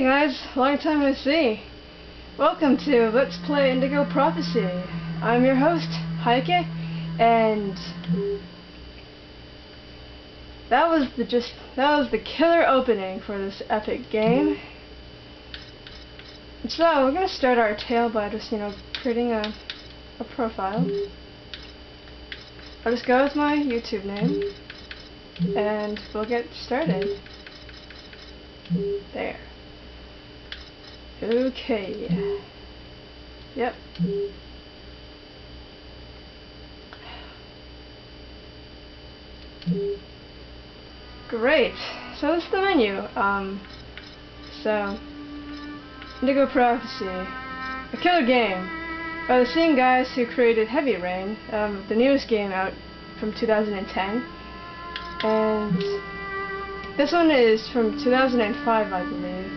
Hey guys, long time no see. Welcome to Let's Play Indigo Prophecy. I'm your host, Heike, and that was the killer opening for this epic game. So we're gonna start our tale by just, creating a profile. I'll just go with my YouTube name and we'll get started. There. Okay. Yep. Great. So this is the menu. So Indigo Prophecy, a killer game by the same guys who created Heavy Rain, the newest game out from 2010, and this one is from 2005, I believe.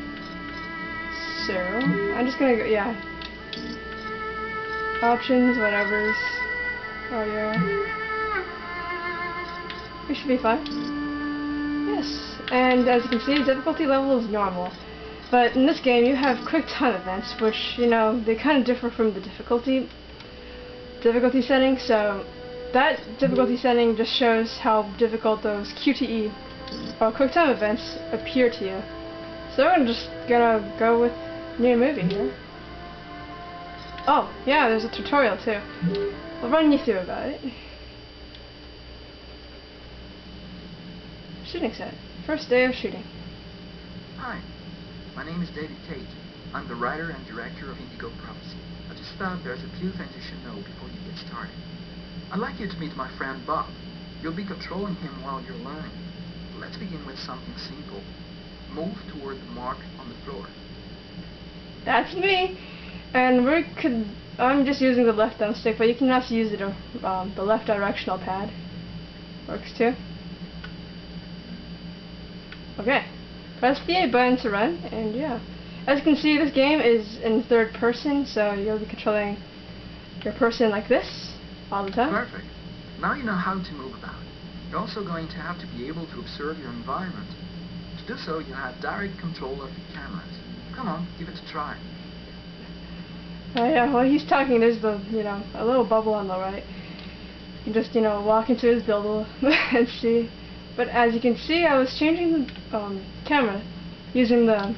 So I'm just gonna go, yeah. Options, whatever's. Oh yeah. We should be fine. Yes. And as you can see, difficulty level is normal. But in this game, you have quick time events, which, they kind of differ from the difficulty setting. So that difficulty setting just shows how difficult those QTE or quick time events appear to you. So I'm just gonna go with new movie here. Oh, yeah, there's a tutorial too. I'll run you through about it. Shooting set. First day of shooting. Hi, my name is David Cage. I'm the writer and director of Indigo Prophecy. I just thought there's a few things you should know before you get started. I'd like you to meet my friend Bob. You'll be controlling him while you're learning. Let's begin with something simple. Move toward the mark on the floor. That's me, and I'm just using the left thumbstick, but you can also use the left directional pad. Works too. Okay, press the A button to run, and yeah. As you can see, this game is in third person, so you'll be controlling your person like this all the time. Perfect. Now you know how to move about. You're also going to have to be able to observe your environment. To do so, you have direct control of the cameras. Come on, give it a try. Oh yeah, while he's talking, there's the, a little bubble on the right. You can just, walk into his build and see. But as you can see, I was changing the camera using the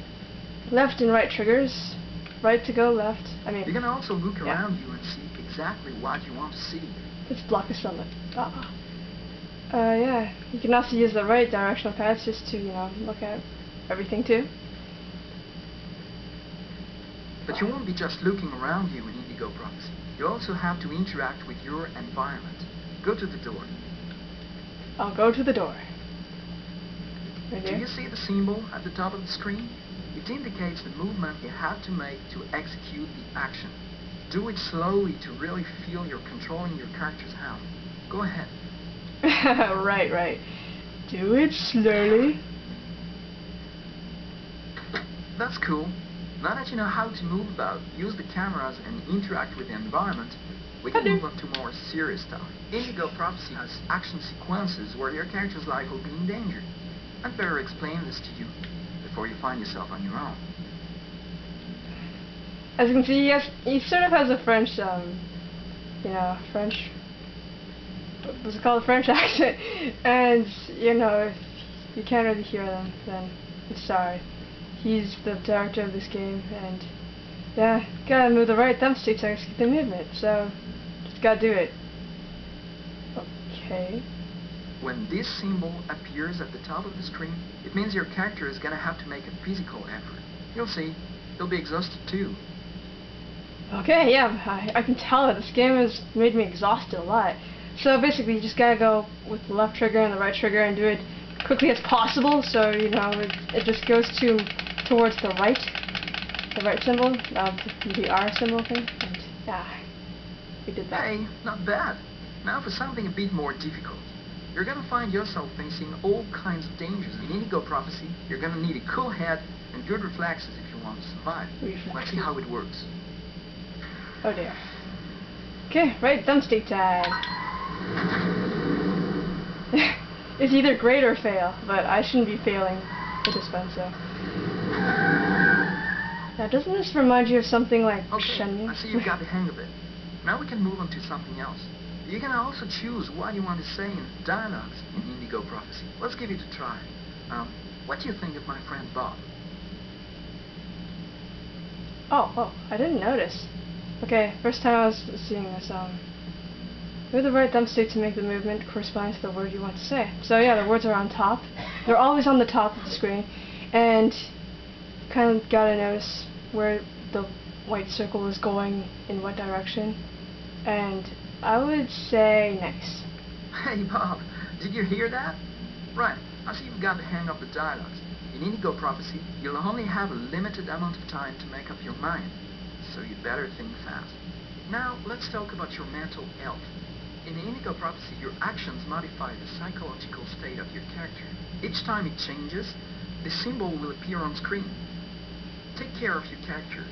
left and right triggers. Right to go, left. You can also look around you and see exactly what you want to see. Let's block the sunlight. Yeah. You can also use the right directional pads just to, look at everything too. But you won't be just looking around you in Indigo Prophecy. You also have to interact with your environment. Go to the door. I'll go to the door. Right Do here. you see the symbol at the top of the screen? It indicates the movement you have to make to execute the action. Do it slowly to really feel you're controlling your character's hand. Go ahead. Right. Do it slowly. That's cool. Now that you know how to move about, use the cameras and interact with the environment, we can move on to more serious stuff. Indigo Prophecy has action sequences where your character's life will be in danger. I'd better explain this to you before you find yourself on your own. As you can see, he sort of has a French, what's it called, a French accent, and, if you can't really hear them, then I'm sorry. He's the director of this game, and, yeah, gotta move the right thumbstick to execute the movement, so, just gotta do it. Okay. When this symbol appears at the top of the screen, it means your character is gonna have to make a physical effort. You'll see, you'll be exhausted too. Okay, yeah, I can tell that this game has made me exhausted a lot. So basically, you just gotta go with the left trigger and the right trigger and do it quickly as possible. So it just goes towards the right symbol, the R symbol thing. And yeah, we did that. Hey, not bad. Now for something a bit more difficult. You're gonna find yourself facing all kinds of dangers. In Indigo Prophecy, you're gonna need a cool head and good reflexes if you want to survive. Let's see how it works. Oh dear. Okay, right thumbstick time. It's either great or fail, but I shouldn't be failing with this one, so. Now, doesn't this remind you of something like Okay, Shenmue? I see you've got the hang of it. Now we can move on to something else. You can also choose what you want to say in dialogues in Indigo Prophecy. Let's give it a try. What do you think of my friend Bob? Oh, I didn't notice. Okay, first time I was seeing this, move the right thumbstick to make the movement correspond to the word you want to say. So yeah, the words are on top. They're always on the top of the screen, and kind of gotta notice where the white circle is going in what direction. And I would say nice. Hey Bob, did you hear that? Right, I see you've got the hang of the dialogues. In Indigo Prophecy, you'll only have a limited amount of time to make up your mind, so you'd better think fast. Now, let's talk about your mental health. In Indigo Prophecy, your actions modify the psychological state of your character. Each time it changes, the symbol will appear on screen. Take care of your character,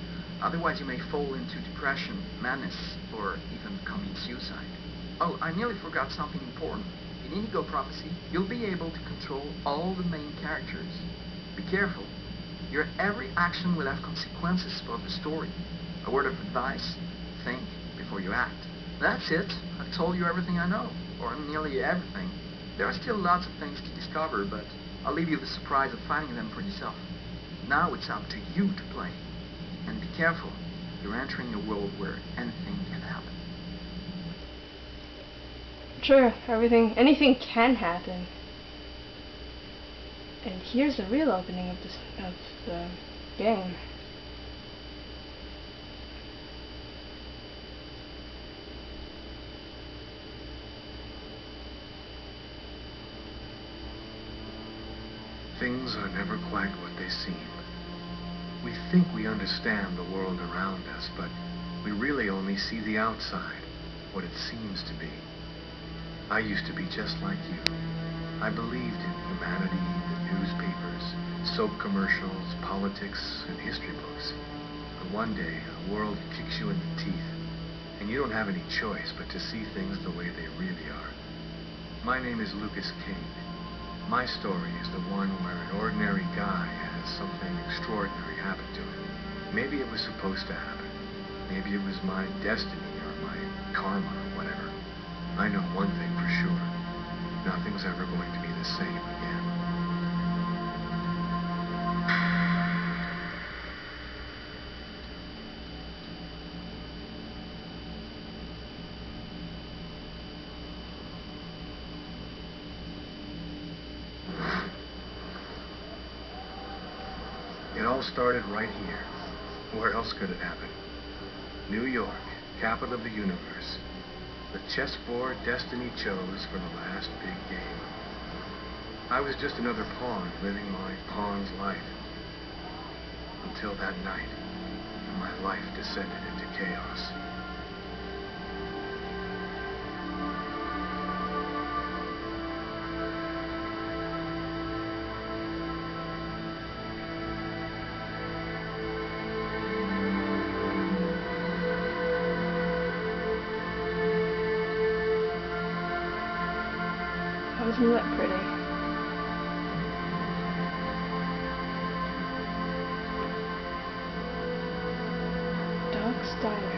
otherwise you may fall into depression, madness, or even commit suicide. Oh, I nearly forgot something important. In Indigo Prophecy, you'll be able to control all the main characters. Be careful. Your every action will have consequences for the story. A word of advice, think before you act. That's it. I've told you everything I know, or nearly everything. There are still lots of things to discover, but I'll leave you the surprise of finding them for yourself. Now it's up to you to play. And be careful. You're entering a world where anything can happen. Sure, anything can happen. And here's the real opening of the game. Things are never quite what they seem. We think we understand the world around us, but we really only see the outside, what it seems to be. I used to be just like you. I believed in humanity, the newspapers, soap commercials, politics, and history books. But one day, a world kicks you in the teeth, and you don't have any choice but to see things the way they really are. My name is Lucas Kane. My story is the one where an ordinary guy has something extraordinary happen to him. Maybe it was supposed to happen. Maybe it was my destiny or my karma or whatever. I know one thing for sure. Nothing's ever going to be the same again. It all started right here. Where else could it happen? New York, capital of the universe. The chessboard destiny chose for the last big game. I was just another pawn living my pawn's life. Until that night, when my life descended into chaos. Isn't that pretty? Doc's Diner.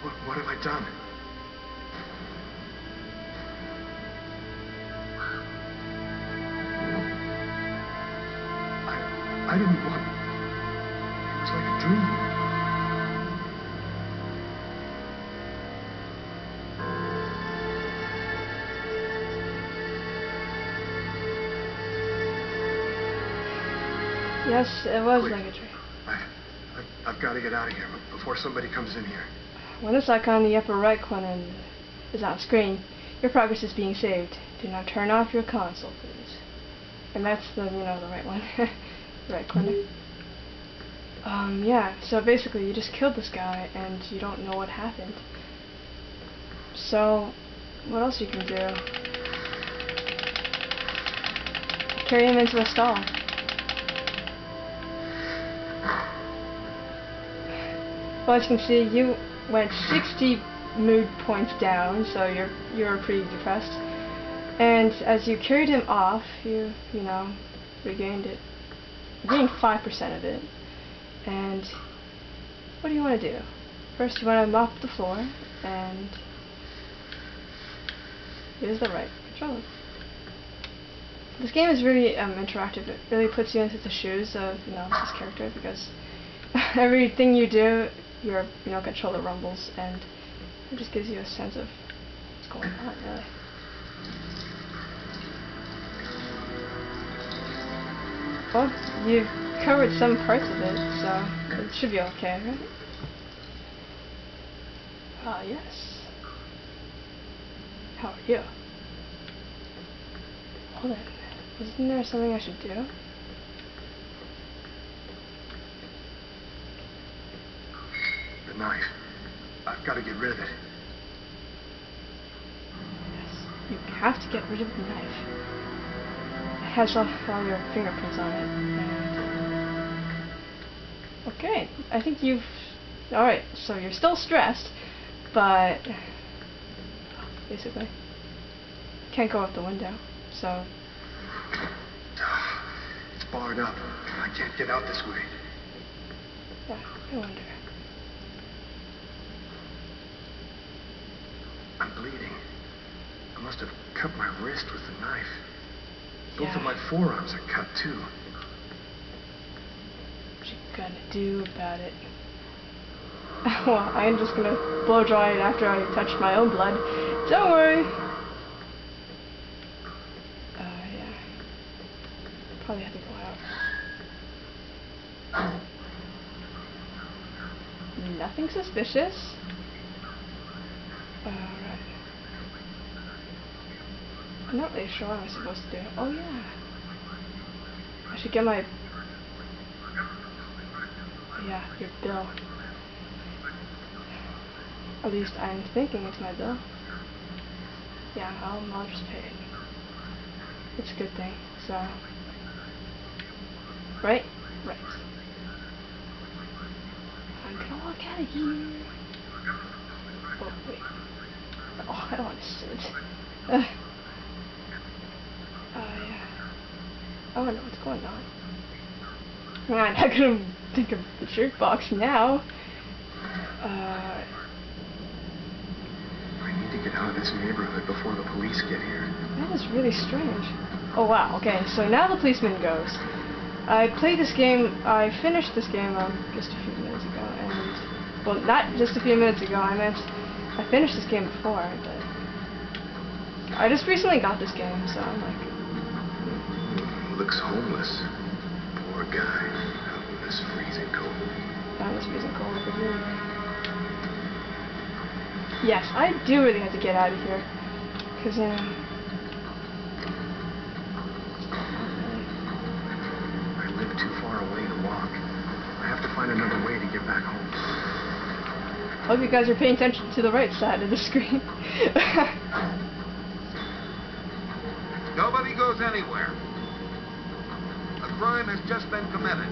What have I done? I didn't want... It was like a dream. Yes, it was Quick. like a dream. I've got to get out of here before somebody comes in here. When this icon in the upper right corner is on screen, your progress is being saved. Do not turn off your console, please. And that's the, the right one. Right corner. Yeah, so basically you just killed this guy and you don't know what happened. So, what else you can do? Carry him into a stall. Well, as you can see, you went 60 mood points down, so you're pretty depressed. And as you carried him off, you regained it. You gained 5% of it. And what do you want to do? First, you want to mop the floor, and use the right controller. This game is really interactive. It really puts you into the shoes of this character, because everything you do, your controller rumbles, and it just gives you a sense of what's going on, really. Well, you've covered some parts of it, so it should be okay, right? Ah, yes. How are you? Hold on. Isn't there something I should do? The knife. I've got to get rid of it. Yes. You have to get rid of the knife. It has all your fingerprints on it. And okay, I think you've... Alright, so you're still stressed, but... basically. Can't go out the window, so... It's barred up. I can't get out this way. Yeah, I wonder. I'm bleeding. I must have cut my wrist with the knife. Both Yeah. of my forearms are cut too. What you gonna do about it? Well, I'm just gonna blow dry it after I touch my own blood. Don't worry. Yeah. Probably have to go out. Nothing suspicious. Alright. I'm not really sure what I'm supposed to do. Oh yeah. I should get my... Yeah, your bill. At least I'm thinking it's my bill. Yeah, I'll just pay it. It's a good thing, so... Right? Right. I'm gonna walk out of here. Oh, wait. Oh, I don't want to sit. Yeah. I don't know what's going on. I'm not gonna think of the jerk box now. I need to get out of this neighborhood before the police get here. That is really strange. Oh wow, okay, so now the policeman goes. I played this game, I finished this game just a few minutes ago, and... Well, not just a few minutes ago, I meant I finished this game before, but... I just recently got this game, so I'm like... Looks homeless. Poor guy. Out in this freezing cold. Down this freezing cold, but really... Yes, I do really have to get out of here. Because, I live too far away to walk. I have to find another way to get back home. Hope you guys are paying attention to the right side of the screen. Nobody goes anywhere. A crime has just been committed.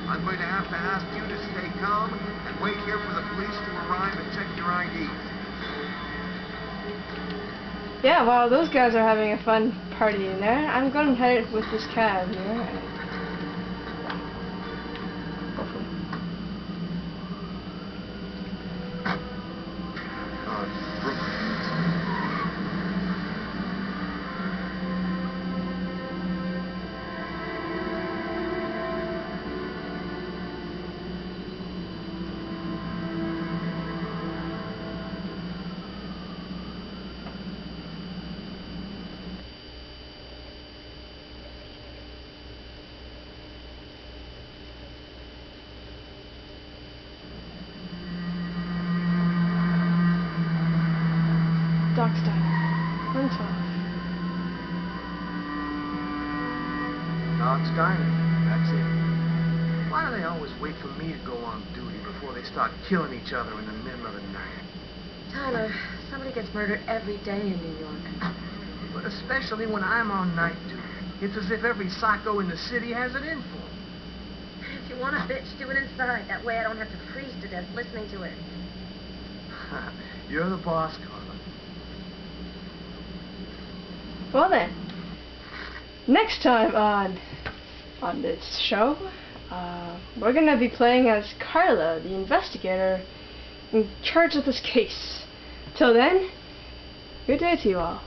I'm going to have to ask you to stay calm and wait here for the police to arrive and check your IDs. Yeah, while those guys are having a fun party in there, I'm going to head with this cab here. And hopefully. Doc style. 112. Dog's Diner. That's it. Why do they always wait for me to go on duty before they start killing each other in the middle of the night? Tyler, somebody gets murdered every day in New York. But especially when I'm on night duty. It's as if every psycho in the city has it in for 'em. If you want a bitch, do it inside. That way I don't have to freeze to death listening to it. You're the boss, Carla. Well then, next time on this show, we're gonna be playing as Carla, the investigator in charge of this case. Till then, good day to you all.